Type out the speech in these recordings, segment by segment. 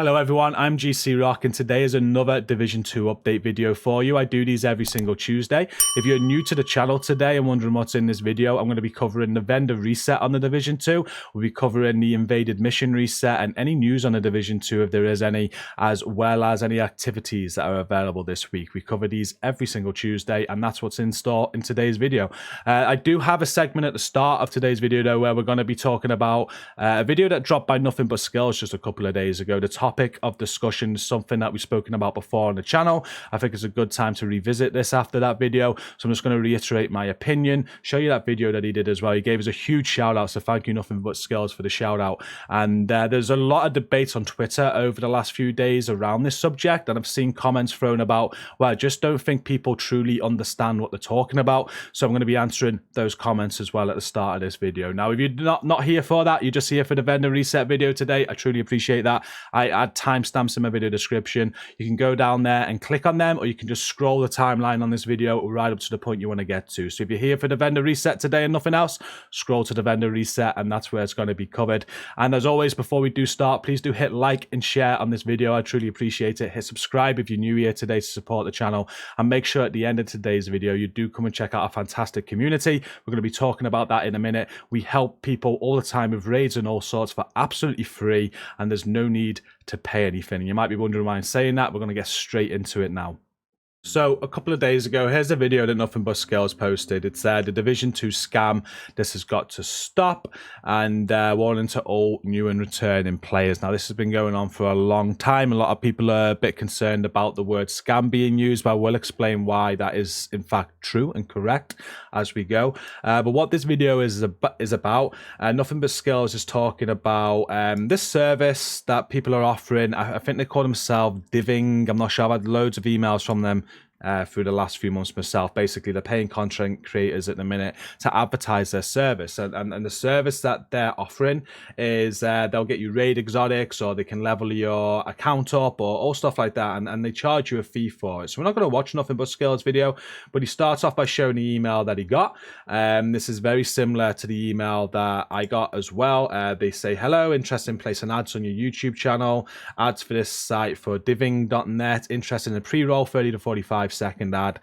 Hello everyone, I'm GCROCK and today is another Division 2 update video for you. I do these every single Tuesday. If you're new to the channel today and wondering what's in this video, I'm going to be covering the vendor reset on the Division 2. We'll be covering the invaded mission reset and any news on the Division 2 if there is any, as well as any activities that are available this week. We cover these every single Tuesday and that's what's in store in today's video. I do have a segment at the start of today's video though where we're going to be talking about a video that dropped by Nothing But Skills just a couple of days ago. The topic of discussion is something that we've spoken about before on the channel. I think it's a good time to revisit this after that video, so I'm just going to reiterate my opinion, show you that video that he did as well. He gave us a huge shout out, so thank you Nothing But Skills for the shout out. And there's a lot of debates on Twitter over the last few days around this subject, and I've seen comments thrown about, well, I just don't think people truly understand what they're talking about, so I'm going to be answering those comments as well at the start of this video. Now if you're not here for that, you're just here for the vendor reset video today, I truly appreciate that. I add timestamps in my video description. You can go down there and click on them, or you can just scroll the timeline on this video right up to the point you want to get to. So if you're here for the vendor reset today and nothing else, scroll to the vendor reset and that's where it's going to be covered. And as always, before we do start, please do hit like and share on this video. I truly appreciate it. Hit subscribe if you're new here today to support the channel, and make sure at the end of today's video you do come and check out our fantastic community. We're going to be talking about that in a minute. We help people all the time with raids and all sorts for absolutely free, and there's no need to pay anything. You might be wondering why I'm saying that. We're going to get straight into it now. So a couple of days ago, here's a video that Nothing But Skills posted. It's the Division 2 scam. This has got to stop, and warning to all new and returning players. Now this has been going on for a long time. A lot of people are a bit concerned about the word scam being used, but I will explain why that is in fact true and correct as we go. But what this video is about, Nothing But Skills is talking about this service that people are offering. I think they call themselves Diving. I'm not sure. I've had loads of emails from them through the last few months myself. Basically, they're paying content creators at the minute to advertise their service, and the service that they're offering is they'll get you raid exotics, or they can level your account up, or all stuff like that, and they charge you a fee for it. So we're not going to watch Nothing But Skills video, but he starts off by showing the email that he got. This is very similar to the email that I got as well. They say, hello, interested in placing ads on your YouTube channel, ads for this site for diving.net, interested in a pre-roll 30 to 45-second ad,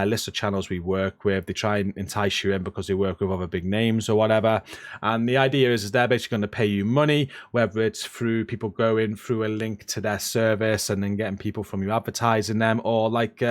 list of channels we work with. They try and entice you in because they work with other big names or whatever, and the idea is they're basically going to pay you money, whether it's through people going through a link to their service and then getting people from you advertising them, or like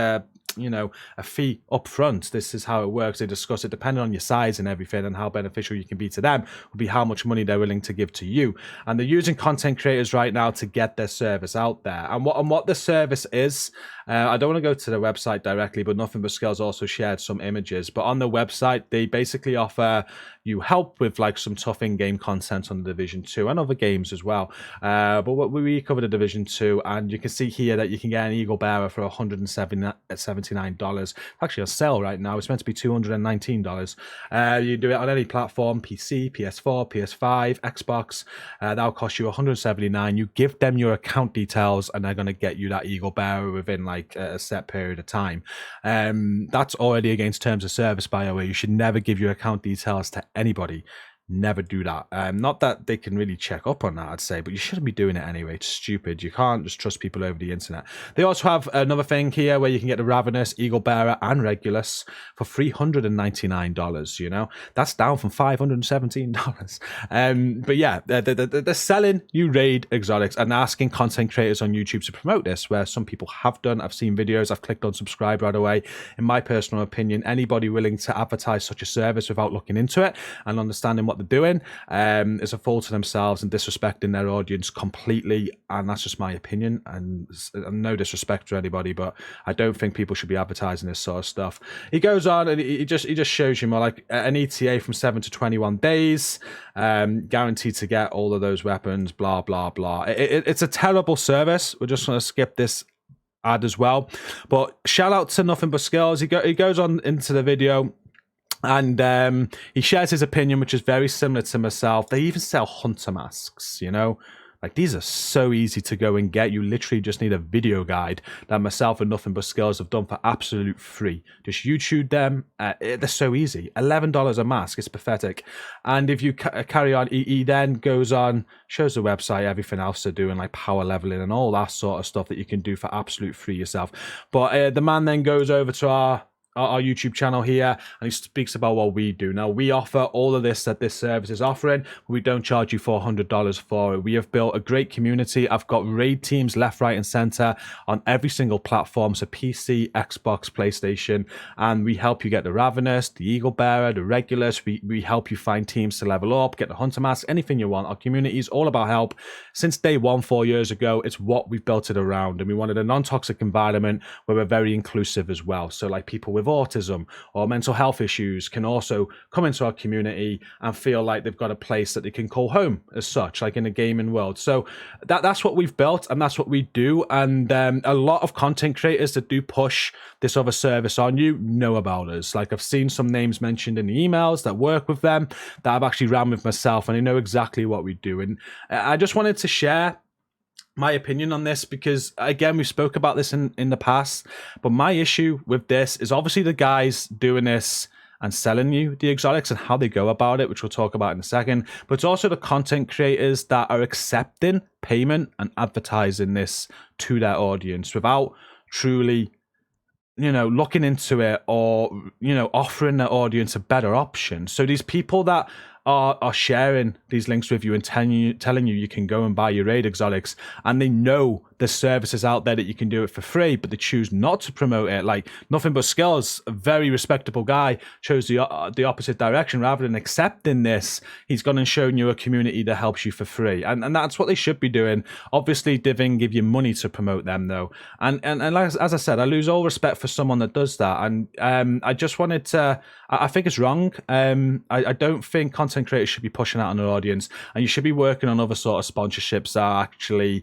you know, a fee up front. This is how it works. They discuss it depending on your size and everything, and how beneficial you can be to them will be how much money they're willing to give to you. And they're using content creators right now to get their service out there. And what the service is, I don't want to go to the website directly, but Nothing But Skills also shared some images. But on the website, they basically offer you help with like some tough in-game content on the Division 2 and other games as well. But we covered the Division 2, and you can see here that you can get an Eagle Bearer for $179. Actually on sale right now. It's meant to be $219. You do it on any platform: PC, PS4, PS5, Xbox. That'll cost you $179. You give them your account details, and they're going to get you that Eagle Bearer within like a set period of time. That's already against terms of service, by the way. You should never give your account details to anybody. Never do that. Not that they can really check up on that, I'd say, but you shouldn't be doing it anyway. It's stupid. You can't just trust people over the internet. They also have another thing here where you can get the Ravenous, Eagle Bearer, and Regulus for $399. You know, that's down from $517. But yeah, they're selling you raid exotics and asking content creators on YouTube to promote this, where some people have done. I've seen videos. I've clicked on subscribe right away. In my personal opinion, anybody willing to advertise such a service without looking into it and understanding what they're doing is a fool to themselves and disrespecting their audience completely. And that's just my opinion, and no disrespect to anybody, but I don't think people should be advertising this sort of stuff. He goes on and he just shows you more like an ETA from 7 to 21 days, guaranteed to get all of those weapons, blah blah blah. It's a terrible service. We're just going to skip this ad as well, but shout out to Nothing But Skills. He goes on into the video, and he shares his opinion, which is very similar to myself. They even sell hunter masks, you know. Like, these are so easy to go and get. You literally just need a video guide that myself and Nothing But Skills have done for absolute free. Just YouTube them. They're so easy. $11 a mask. It's pathetic. And if you carry on, he then goes on, shows the website, everything else they're doing, like power leveling and all that sort of stuff that you can do for absolute free yourself. But the man then goes over to our YouTube channel here, and he speaks about what we do. Now, we offer all of this that this service is offering. We don't charge you $400 for it. We have built a great community. I've got raid teams left, right, and center on every single platform, so PC, Xbox, PlayStation, and we help you get the Ravenous, the Eagle Bearer, the Regulus. We help you find teams to level up, get the Hunter Mask, anything you want. Our community is all about help. Since day one, 4 years ago, it's what we've built it around, and we wanted a non-toxic environment where we're very inclusive as well. So like people with autism or mental health issues can also come into our community and feel like they've got a place that they can call home as such, like in the gaming world. So that's what we've built, and that's what we do. And a lot of content creators that do push this other service on you know about us. Like, I've seen some names mentioned in the emails that work with them that I've actually ran with myself, and I know exactly what we do. And I just wanted to share my opinion on this because, again, we spoke about this in the past, but my issue with this is obviously the guys doing this and selling you the exotics and how they go about it, which we'll talk about in a second, but it's also the content creators that are accepting payment and advertising this to their audience without truly, looking into it or, offering their audience a better option. So these people that are sharing these links with you and telling you can go and buy your raid exotics, and they know there's services out there that you can do it for free, but they choose not to promote it. Like Nothing But Skills, a very respectable guy, chose the opposite direction. Rather than accepting this, he's gone and shown you a community that helps you for free, and that's what they should be doing. Obviously, Diving give you money to promote them though, and as I said, I lose all respect for someone that does that, and I just wanted to. I think it's wrong. I don't think content creators should be pushing out on their audience, and you should be working on other sort of sponsorships that are actually,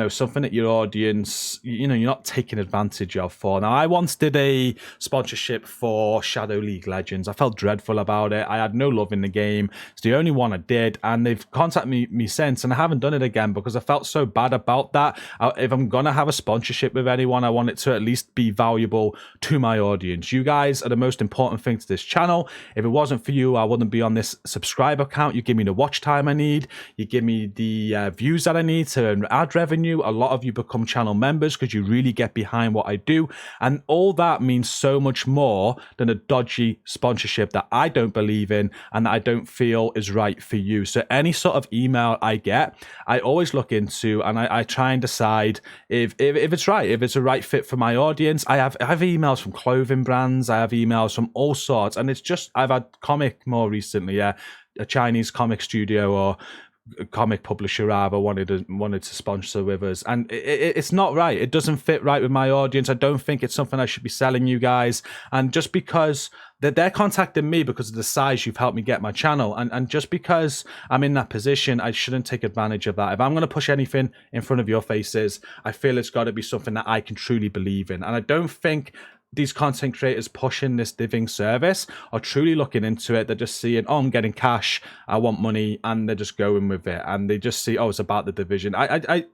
something that your audience, you're not taking advantage of for. Now, I once did a sponsorship for Shadow League Legends. I felt dreadful about it. I had no love in the game. It's the only one I did, and they've contacted me since, and I haven't done it again because I felt so bad about that. If I'm going to have a sponsorship with anyone, I want it to at least be valuable to my audience. You guys are the most important thing to this channel. If it wasn't for you, I wouldn't be on this subscriber count. You give me the watch time I need. You give me the views that I need to earn ad revenue. A lot of you become channel members because you really get behind what I do. And all that means so much more than a dodgy sponsorship that I don't believe in and that I don't feel is right for you. So any sort of email I get, I always look into, and I try and decide if it's right, if it's a right fit for my audience. I have emails from clothing brands. I have emails from all sorts. And it's just, I've had comic more recently, a Chinese comic studio or a comic publisher rather wanted to sponsor with us, and it's not right. It doesn't fit right with my audience. I don't think it's something I should be selling you guys, and just because they're contacting me because of the size you've helped me get my channel, and just because I'm in that position, I shouldn't take advantage of that. If I'm going to push anything in front of your faces, I feel it's got to be something that I can truly believe in, and I don't think these content creators pushing this diving service are truly looking into it. They're just seeing, oh, I'm getting cash, I want money, and they're just going with it. And they just see, oh, it's about the division. I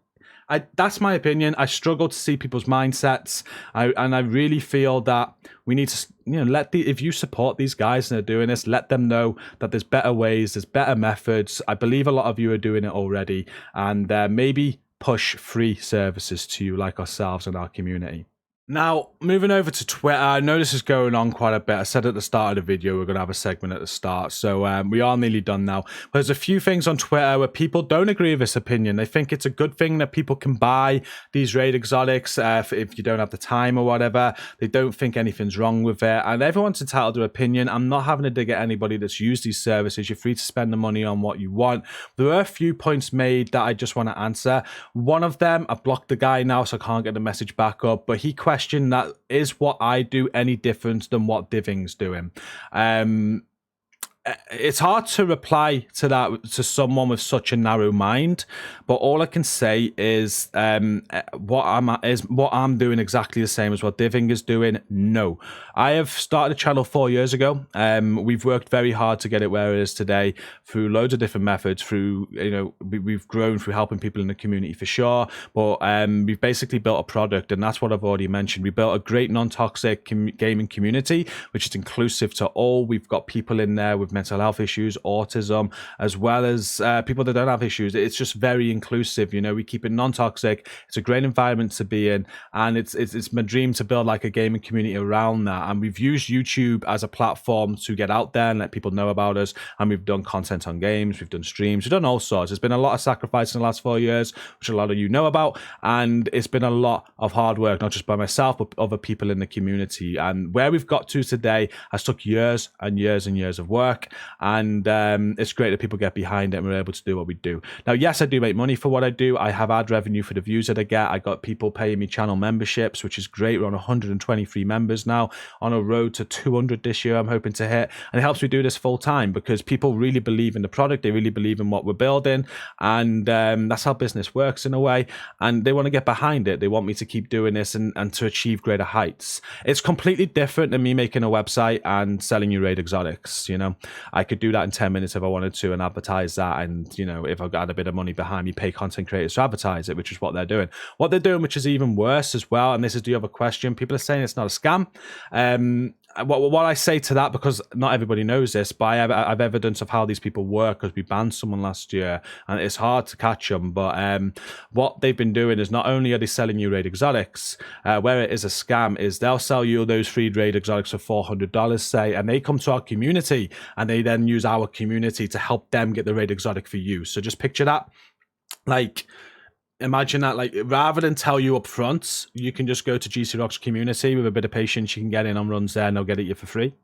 that's my opinion. I struggle to see people's mindsets. And I really feel that we need to, if you support these guys and they're doing this, let them know that there's better ways, there's better methods. I believe a lot of you are doing it already, and maybe push free services to you like ourselves and our community. Now, moving over to Twitter, I know this is going on quite a bit. I said at the start of the video, we're going to have a segment at the start. So we are nearly done now. But there's a few things on Twitter where people don't agree with this opinion. They think it's a good thing that people can buy these raid exotics if you don't have the time or whatever. They don't think anything's wrong with it. And everyone's entitled to opinion. I'm not having to dig at anybody that's used these services. You're free to spend the money on what you want. There are a few points made that I just want to answer. One of them, I've blocked the guy now, so I can't get the message back up. But he questioned that, is what I do any different than what Diving's doing? it's hard to reply to that to someone with such a narrow mind, but all I can say is what I'm doing exactly the same as what Diving is doing. No, I have started a channel 4 years ago. We've worked very hard to get it where it is today through loads of different methods. Through we've grown through helping people in the community for sure, but we've basically built a product, and that's what I've already mentioned. We built a great non-toxic gaming community, which is inclusive to all. We've got people in there with mental health issues, autism, as well as people that don't have issues. It's just very inclusive. We keep it non-toxic. It's a great environment to be in, and it's my dream to build like a gaming community around that. And we've used YouTube as a platform to get out there and let people know about us. And we've done content on games, we've done streams, we've done all sorts. There's been a lot of sacrifice in the last 4 years, which a lot of you know about, and it's been a lot of hard work, not just by myself, but other people in the community. And where we've got to today has took years and years and years of work, and it's great that people get behind it and we're able to do what we do. Now, yes, I do make money for what I do. I have ad revenue for the views that I get. I got people paying me channel memberships, which is great. We're on 123 members now, on a road to 200 this year I'm hoping to hit, and it helps me do this full time because people really believe in the product, they really believe in what we're building, and that's how business works in a way, and they want to get behind it. They want me to keep doing this and to achieve greater heights. It's completely different than me making a website and selling you raid exotics. I could do that in 10 minutes if I wanted to and advertise that, and if I've got a bit of money behind me, pay content creators to advertise it, which is what they're doing. What they're doing, which is even worse as well, and this is the other question, people are saying it's not a scam. What I say to that, because not everybody knows this, but I have evidence of how these people work, because we banned someone last year and it's hard to catch them. But what they've been doing is, not only are they selling you raid exotics, where it is a scam is they'll sell you those free raid exotics for $400, say, and they come to our community and they then use our community to help them get the raid exotic for you. So just picture that. Imagine that, rather than tell you up front, you can just go to GCROCK's community with a bit of patience. You can get in on runs there and they'll get it you for free.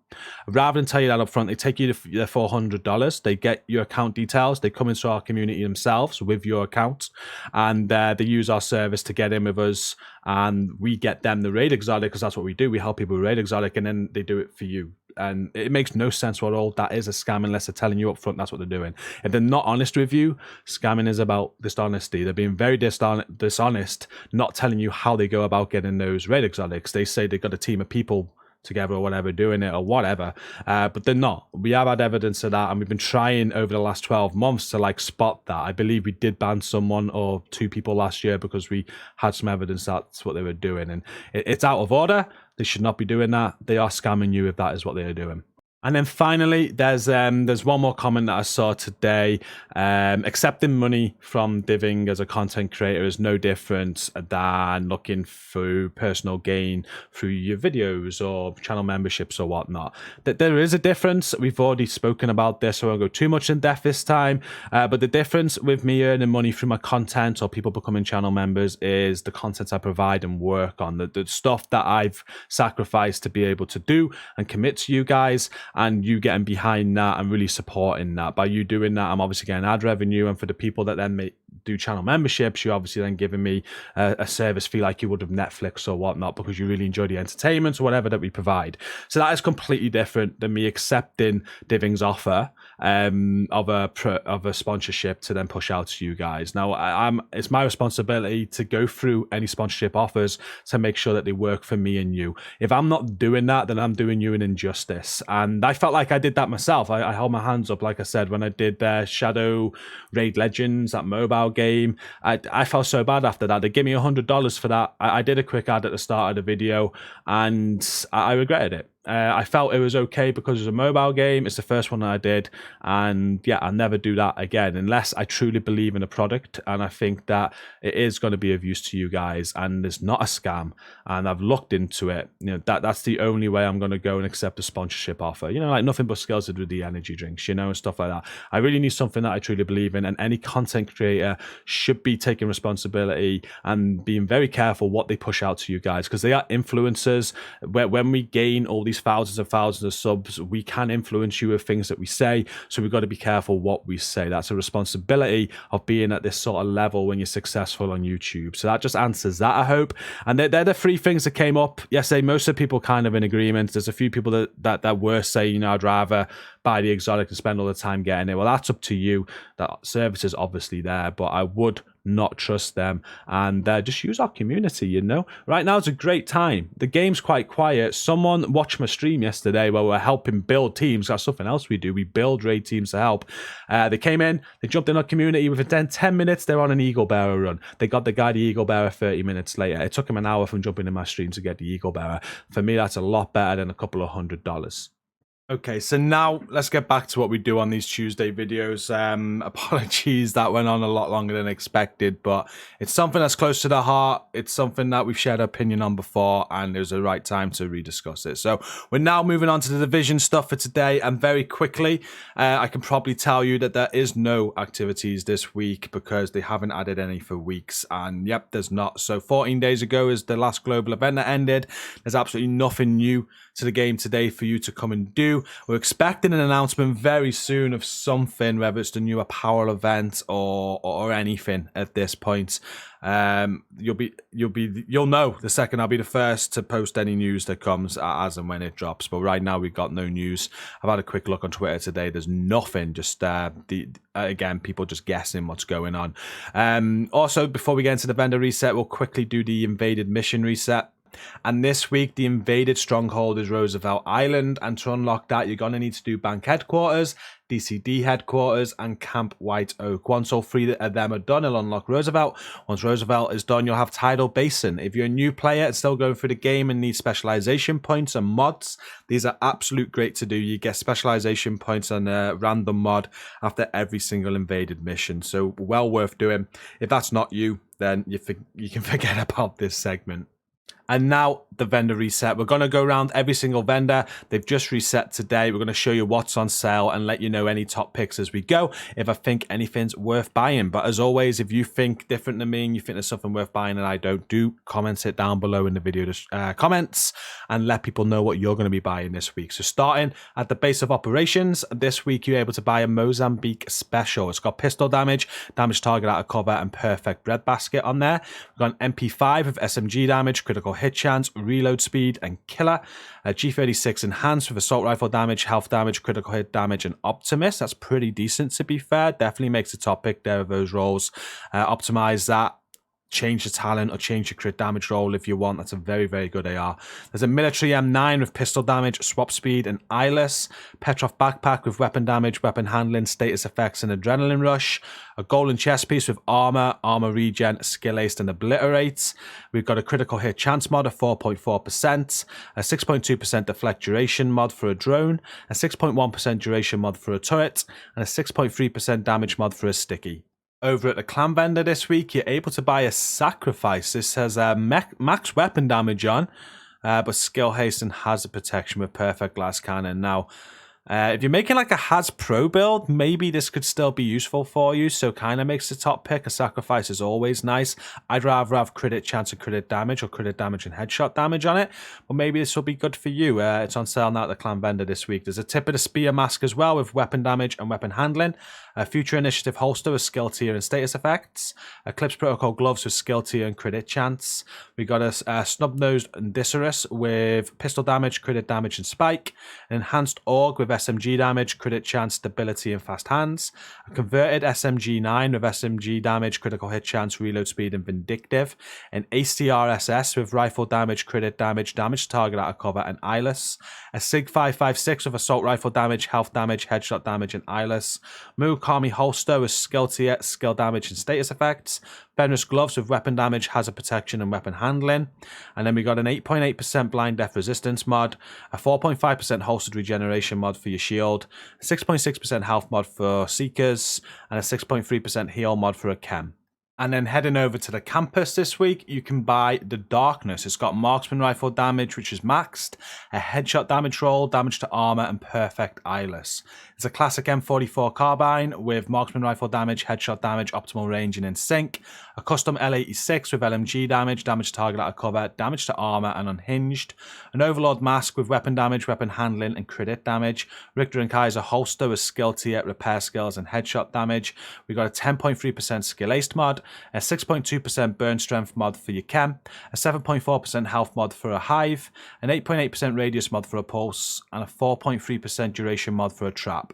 Rather than tell you that up front, they take you their $400. They get your account details. They come into our community themselves with your account, and they use our service to get in with us, and we get them the raid exotic, because that's what we do. We help people with raid exotic, and then they do it for you. And it makes no sense what all that is a scam unless they're telling you up front that's what they're doing. If they're not honest with you, scamming is about dishonesty. They're being very dishonest, not telling you how they go about getting those raid exotics. They say they've got a team of people together or whatever doing it or whatever, but they're not. We have had evidence of that, and we've been trying over the last 12 months to spot that. I believe we did ban someone or two people last year because we had some evidence that's what they were doing, and it's out of order. They should not be doing that. They are scamming you if that is what they are doing. And then finally, there's one more comment that I saw today. Accepting money from Diving as a content creator is no different than looking for personal gain through your videos or channel memberships or whatnot. There is a difference. We've already spoken about this, so I won't go too much in depth this time. But the difference with me earning money through my content or people becoming channel members is the content I provide and work on, the stuff that I've sacrificed to be able to do and commit to you guys. And you getting behind that and really supporting that. By you doing that, I'm obviously getting ad revenue. And for the people that then do channel memberships, you're obviously then giving me a service fee like you would with Netflix or whatnot, because you really enjoy the entertainment or whatever that we provide. So that is completely different than me accepting Diving's offer of a sponsorship to then push out to you guys. Now, it's my responsibility to go through any sponsorship offers to make sure that they work for me and you. If I'm not doing that, then I'm doing you an injustice. And I felt like I did that myself. I held my hands up, like I said, when I did Shadow Raid Legends, that mobile game. I felt so bad after that. They gave me $100 for that. I did a quick ad at the start of the video, and I regretted it. I felt it was okay because it was a mobile game. It's the first one that I did, and yeah, I'll never do that again unless I truly believe in a product and I think that it is going to be of use to you guys and it's not a scam and I've looked into it. That's the only way I'm going to go and accept a sponsorship offer. Like Nothing But Skills did with the energy drinks, and stuff like that. I really need something that I truly believe in, and any content creator should be taking responsibility and being very careful what they push out to you guys, because they are influencers. When we gain all these these thousands and thousands of subs, we can influence you with things that we say. So we've got to be careful what we say. That's a responsibility of being at this sort of level when you're successful on YouTube. So that just answers that, I hope. And they're the three things that came up yesterday. Most of the people kind of in agreement. There's a few people that were saying, you know, I'd rather buy the exotic and spend all the time getting it. Well, that's up to you. That service is obviously there, but I would not trust them, and just use our community, you know. Right now it's a great time. The game's quite quiet. Someone watched my stream yesterday where we're helping build teams. That's something else we do. We build raid teams to help. They came in, they jumped in our community. Within 10 minutes, they're on an Eagle Bearer run. They got the guy the Eagle Bearer 30 minutes later. It took him an hour from jumping in my stream to get the Eagle Bearer. For me, that's a lot better than a couple of $100. Okay, so now let's get back to what we do on these Tuesday videos. Apologies, that went on a lot longer than expected, but it's something that's close to the heart. It's something that we've shared our opinion on before, and it was the right time to rediscuss it. So we're now moving on to the division stuff for today, and very quickly, I can probably tell you that there is no activities this week because they haven't added any for weeks, and yep, there's not. So 14 days ago is the last global event that ended. There's absolutely nothing new to the game today for you to come and do. We're expecting an announcement very soon of something, whether it's the new apparel event or anything at this point. You'll know the second I'll be the first to post any news that comes as and when it drops. But right now we've got no news. I've had a quick look on Twitter today. There's nothing. Just again, people just guessing what's going on. Also, before we get into the vendor reset, we'll quickly do the invaded mission reset. And this week, the invaded stronghold is Roosevelt Island. And to unlock that, you're going to need to do Bank Headquarters, DCD Headquarters, and Camp White Oak. Once all three of them are done, it'll unlock Roosevelt. Once Roosevelt is done, you'll have Tidal Basin. If you're a new player and still going through the game and need specialization points and mods, these are absolute great to do. You get specialization points on a random mod after every single invaded mission. So well worth doing. If that's not you, then you can forget about this segment. And now the vendor reset. We're going to go around every single vendor. They've just reset today. We're going to show you what's on sale and let you know any top picks as we go if I think anything's worth buying. But as always, if you think different than me and you think there's something worth buying and I don't, do comment it down below in the video comments and let people know what you're going to be buying this week. So starting at the base of operations, this week you're able to buy a Mozambique Special. It's got pistol damage, damage target out of cover, and perfect breadbasket on there. We've got an MP5 with SMG damage, critical hit chance, reload speed, and killer. G36 enhanced with assault rifle damage, health damage, critical hit damage, and optimist. That's pretty decent, to be fair. Definitely makes the top pick there of those rolls. Optimize that. Change the talent or change your crit damage roll if you want. That's a very, very good AR. There's a military M9 with pistol damage, swap speed, and eyeless. Petrov backpack with weapon damage, weapon handling, status effects, and adrenaline rush. A golden chest piece with armor, armor regen, skill ace, and obliterates. We've got a critical hit chance mod of 4.4%, a 6.2% deflect duration mod for a drone, a 6.1% duration mod for a turret, and a 6.3% damage mod for a sticky. Over at the clan vendor this week, you're able to buy a sacrifice. This has max weapon damage on, but skill haste and hazard protection with perfect glass cannon. Now, if you're making like a Haz Pro build, maybe this could still be useful for you. So kind of makes the top pick. A sacrifice is always nice. I'd rather have crit chance and crit damage or crit damage and headshot damage on it. But maybe this will be good for you. It's on sale now at the clan vendor this week. There's a tip of the spear mask as well with weapon damage and weapon handling. A future initiative holster with skill tier and status effects. Eclipse protocol gloves with skill tier and crit chance. We got a snub-nosed Dicerus with pistol damage, crit damage, and spike. An enhanced AUG with SMG damage, crit chance, stability, and fast hands. A converted SMG9 with SMG damage, critical hit chance, reload speed, and vindictive. An ACRSS with rifle damage, crit damage, damage target out of cover, and eyeless. A SIG 556 with assault rifle damage, health damage, headshot damage, and eyeless. Murakami holster with skill tier, skill damage, and status effects. Fenris gloves with weapon damage, hazard protection, and weapon handling. And then we got an 8.8% blind death resistance mod, a 4.5% holstered regeneration mod for your shield, a 6.6% health mod for seekers, and a 6.3% heal mod for a chem. And then heading over to the campus this week, you can buy the Darkness. It's got marksman rifle damage, which is maxed, a headshot damage roll, damage to armor, and perfect eyeless. It's a classic M44 carbine with marksman rifle damage, headshot damage, optimal range, and in sync. A custom L86 with LMG damage, damage to target out of cover, damage to armor, and unhinged. An overlord mask with weapon damage, weapon handling, and crit hit damage. Richter and Kaiser holster with skill tier, repair skills, and headshot damage. We got a 10.3% skill aced mod, a 6.2% burn strength mod for your chem, a 7.4% health mod for a hive, an 8.8% radius mod for a pulse, and a 4.3% duration mod for a trap.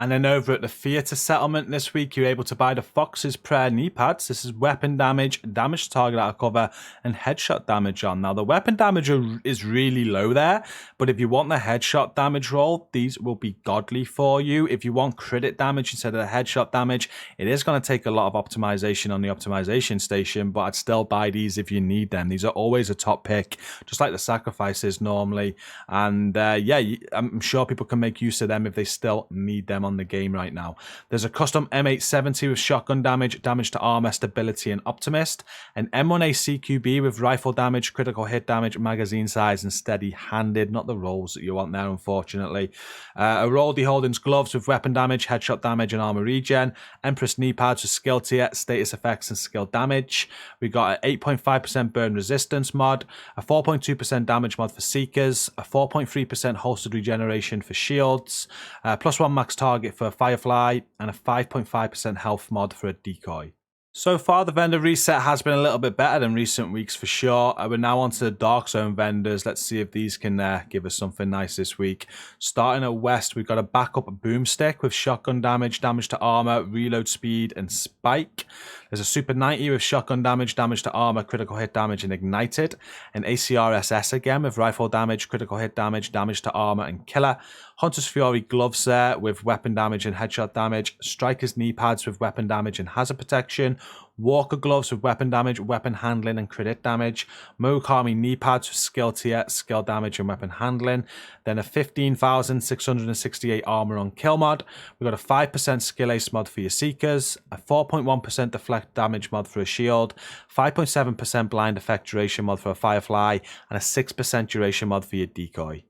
And then over at the theatre settlement this week, you're able to buy the Fox's Prayer knee pads. This is weapon damage, damage to target out of cover, and headshot damage on. Now, the weapon damage is really low there, but if you want the headshot damage roll, these will be godly for you. If you want crit damage instead of the headshot damage, it is going to take a lot of optimization on the optimization station, but I'd still buy these if you need them. These are always a top pick, just like the sacrifices normally. And yeah, I'm sure people can make use of them if they still need them on the game right now. There's a custom M870 with shotgun damage, damage to armor, stability, and optimist. An M1A CQB with rifle damage, critical hit damage, magazine size, and steady-handed. Not the rolls that you want there, unfortunately. A Roldy Holdings gloves with weapon damage, headshot damage, and armor regen. Empress knee pads with skill tier, status effects, and skill damage. We got an 8.5% burn resistance mod, a 4.2% damage mod for seekers, a 4.3% holstered regeneration for shields, +1 max target for Firefly, and a 5.5% health mod for a decoy. So far, the vendor reset has been a little bit better than recent weeks for sure. We're now on to the Dark Zone vendors. Let's see if these can give us something nice this week. Starting at West, we've got a backup boomstick with shotgun damage, damage to armor, reload speed, and spike. There's a Super 90 with shotgun damage, damage to armor, critical hit damage, and ignited. An ACRSS again with rifle damage, critical hit damage, damage to armor, and killer. Hunter's Fury gloves there with weapon damage and headshot damage. Striker's knee pads with weapon damage and hazard protection. Walker gloves with weapon damage, weapon handling, and crit hit damage. Mogami knee pads with skill tier, skill damage, and weapon handling. Then a 15,668 armor on kill mod. We've got a 5% skill ace mod for your seekers, a 4.1% deflect damage mod for a shield, 5.7% blind effect duration mod for a firefly, and a 6% duration mod for your decoy.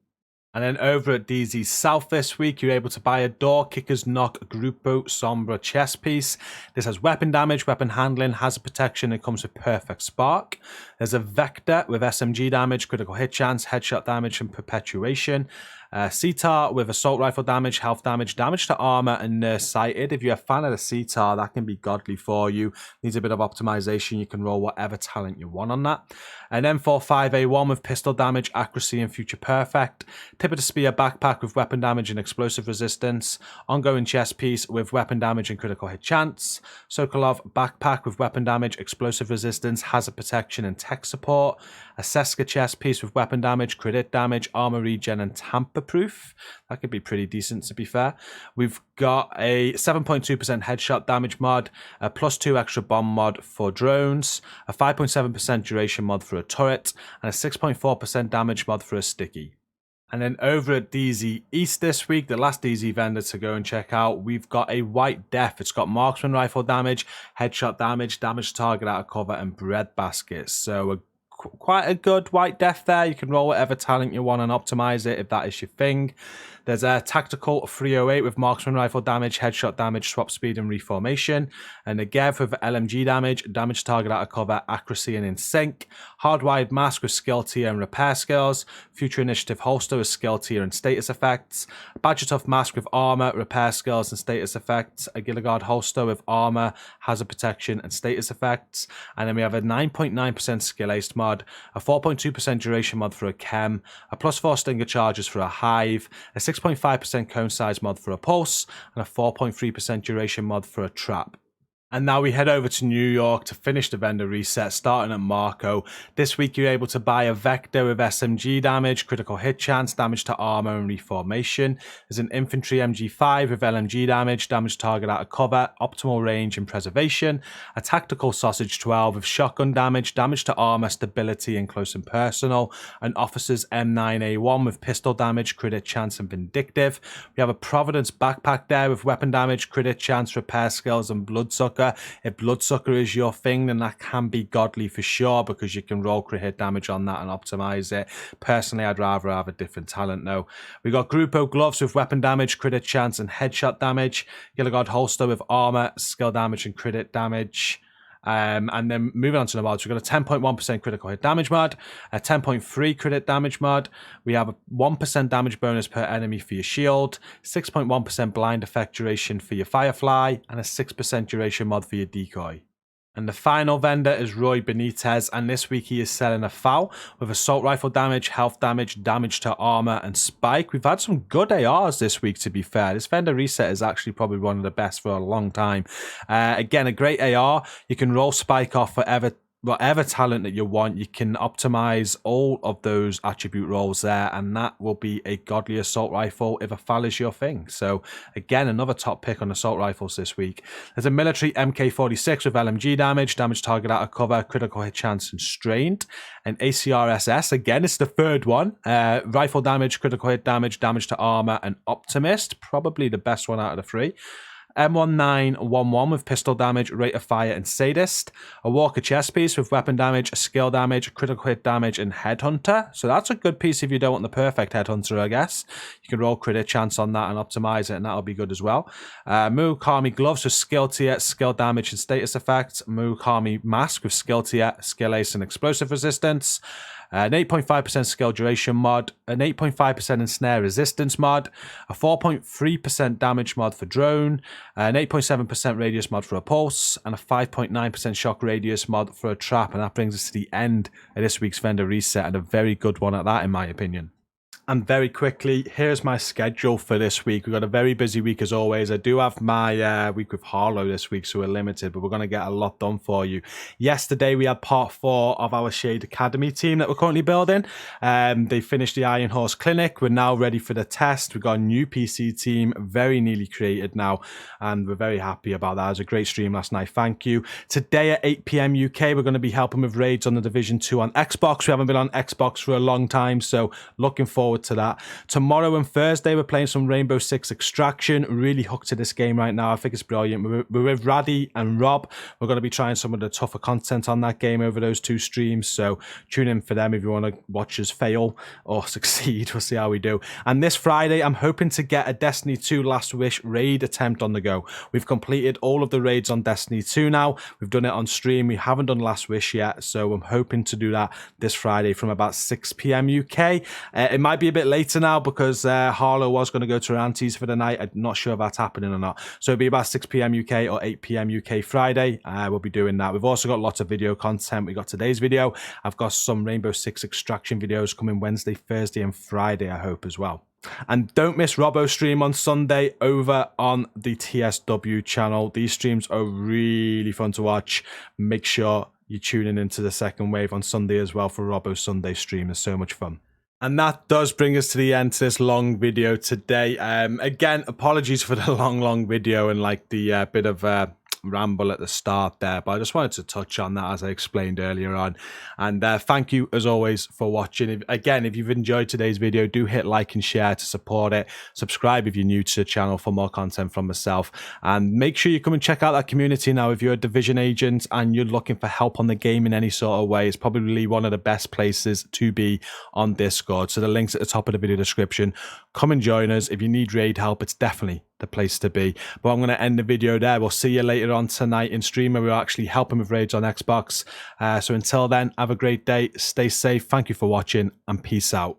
And then over at DZ South this week, you're able to buy a Door Kicker's Knock Grupo Sombra chest piece. This has weapon damage, weapon handling, hazard protection, and comes with perfect spark. There's a Vector with SMG damage, critical hit chance, headshot damage, and perpetuation. CTAR with assault rifle damage, health damage, damage to armor, and nurse sighted. If you're a fan of the CTAR, that can be godly for you. Needs a bit of optimization. You can roll whatever talent you want on that. An M45A1 with pistol damage, accuracy, and future perfect. Tip of the Spear backpack with weapon damage and explosive resistance. Ongoing chest piece with weapon damage and critical hit chance. Sokolov backpack with weapon damage, explosive resistance, hazard protection, and tech support. A Seska chest piece with weapon damage, crit hit damage, armor regen, and tamper proof. That could be pretty decent, to be fair. We've got a 7.2% headshot damage mod, a +2 extra bomb mod for drones, a 5.7% duration mod for a turret, and a 6.4% damage mod for a sticky. And then over at DZ East this week, the last DZ vendor to go and check out, we've got a White Death. It's got marksman rifle damage, headshot damage, damage to target out of cover, and bread baskets. So quite a good White Death there. You can roll whatever talent you want and optimize it if that is your thing. There's a tactical 308 with marksman rifle damage, headshot damage, swap speed, and reformation. And a Gev with LMG damage, damage target out of cover, accuracy, and in sync. Hardwired mask with skill tier and repair skills. Future initiative holster with skill tier and status effects. Badger Tough mask with armor, repair skills, and status effects. A Gilligard holster with armor, hazard protection, and status effects. And then we have a 9.9% skill ace mod, a 4.2% duration mod for a chem, a +4 stinger charges for a hive, a 6.5% cone size mod for a pulse, and a 4.3% duration mod for a trap. And now we head over to New York to finish the vendor reset, starting at Marco. This week you're able to buy a Vector with SMG damage, critical hit chance, damage to armor, and reformation. There's an Infantry MG5 with LMG damage, damage target out of cover, optimal range, and preservation. A Tactical Sausage 12 with shotgun damage, damage to armor, stability, and close and personal. An Officer's M9A1 with pistol damage, crit hit chance, and vindictive. We have a Providence backpack there with weapon damage, crit hit chance, repair skills, and bloodsucker. Bloodsucker. If Bloodsucker is your thing, then that can be godly for sure, because you can roll crit hit damage on that and optimize it. Personally, I'd rather have a different talent though. We got Grupo gloves with weapon damage, crit hit chance, and headshot damage. Gilligard holster with armor, skill damage, and crit hit damage. And then moving on to the mods, we've got a 10.1% critical hit damage mod, a 10.3 crit hit damage mod. We have a 1% damage bonus per enemy for your shield, 6.1% blind effect duration for your Firefly, and a 6% duration mod for your decoy. And the final vendor is Roy Benitez, and this week he is selling a FAL with assault rifle damage, health damage, damage to armor, and spike. We've had some good ARs this week, to be fair. This vendor reset is actually probably one of the best for a long time. Again, a great AR. You can roll spike off whatever talent that you want. You can optimize all of those attribute rolls there, and that will be a godly assault rifle if a FAL is your thing. So again, another top pick on assault rifles this week. There's a military MK46 with LMG damage, damage target out of cover, critical hit chance, and strained. An ACRSS, again, it's the third one. Rifle damage, critical hit damage, damage to armor, and optimist, probably the best one out of the three. M1911 with pistol damage, rate of fire, and sadist. A Walker chest piece with weapon damage, skill damage, critical hit damage, and headhunter. So that's a good piece if you don't want the perfect headhunter, I guess. You can roll crit hit chance on that and optimize it, and that'll be good as well. Murakami gloves with skill tier, skill damage, and status effects. Murakami mask with skill tier, skill ace, and explosive resistance. An 8.5% skill duration mod, an 8.5% ensnare resistance mod, a 4.3% damage mod for drone, an 8.7% radius mod for a pulse, and a 5.9% shock radius mod for a trap. And that brings us to the end of this week's vendor reset, and a very good one at that, in my opinion. And very quickly, here's my schedule for this week. We've got a very busy week as always. I do have my week with Harlow this week, so we're limited, but we're going to get a lot done for you. Yesterday, we had part 4 of our Shade Academy team that we're currently building. They finished the Iron Horse Clinic. We're now ready for the test. We've got a new PC team, very nearly created now, and we're very happy about that. It was a great stream last night. Thank you. Today at 8 PM UK, we're going to be helping with raids on the Division 2 on Xbox. We haven't been on Xbox for a long time, so looking forward to that. Tomorrow and Thursday, we're playing some Rainbow Six Extraction. Really hooked to this game right now. I think it's brilliant. We're with Raddy and Rob. We're going to be trying some of the tougher content on that game over those 2 streams, so tune in for them if you want to watch us fail or succeed. We'll see how we do. And this Friday, I'm hoping to get a Destiny 2 Last Wish raid attempt on the go. We've completed all of the raids on Destiny 2 now. We've done it on stream. We haven't done Last Wish yet, so I'm hoping to do that this Friday from about 6 PM UK. It might be a bit later now because Harlow was going to go to her auntie's for the night. I'm not sure if that's happening or not. So it'll be about 6 PM UK or 8 PM UK Friday. We'll be doing that. We've also got lots of video content. We got today's video. I've got some Rainbow Six Extraction videos coming Wednesday, Thursday, and Friday, I hope, as well. And don't miss Robbo's stream on Sunday over on the TSW channel. These streams are really fun to watch. Make sure you're tuning into the second wave on Sunday as well for Robbo's Sunday stream. It's so much fun. And that does bring us to the end to this long video today. Again, apologies for the long video and like the bit of ramble at the start there, but I just wanted to touch on that as I explained earlier on. And thank you as always for watching. Again, if you've enjoyed today's video, do hit like and share to support it. Subscribe if you're new to the channel for more content from myself, and make sure you come and check out that community now. If you're a Division agent and you're looking for help on the game in any sort of way, it's probably one of the best places to be on Discord. So the link's at the top of the video description. Come and join us. If you need raid help, it's definitely the place to be. But I'm going to end the video there. We'll see you later on tonight in stream where we're actually helping with raids on Xbox. So until then, have a great day, stay safe, thank you for watching, and peace out.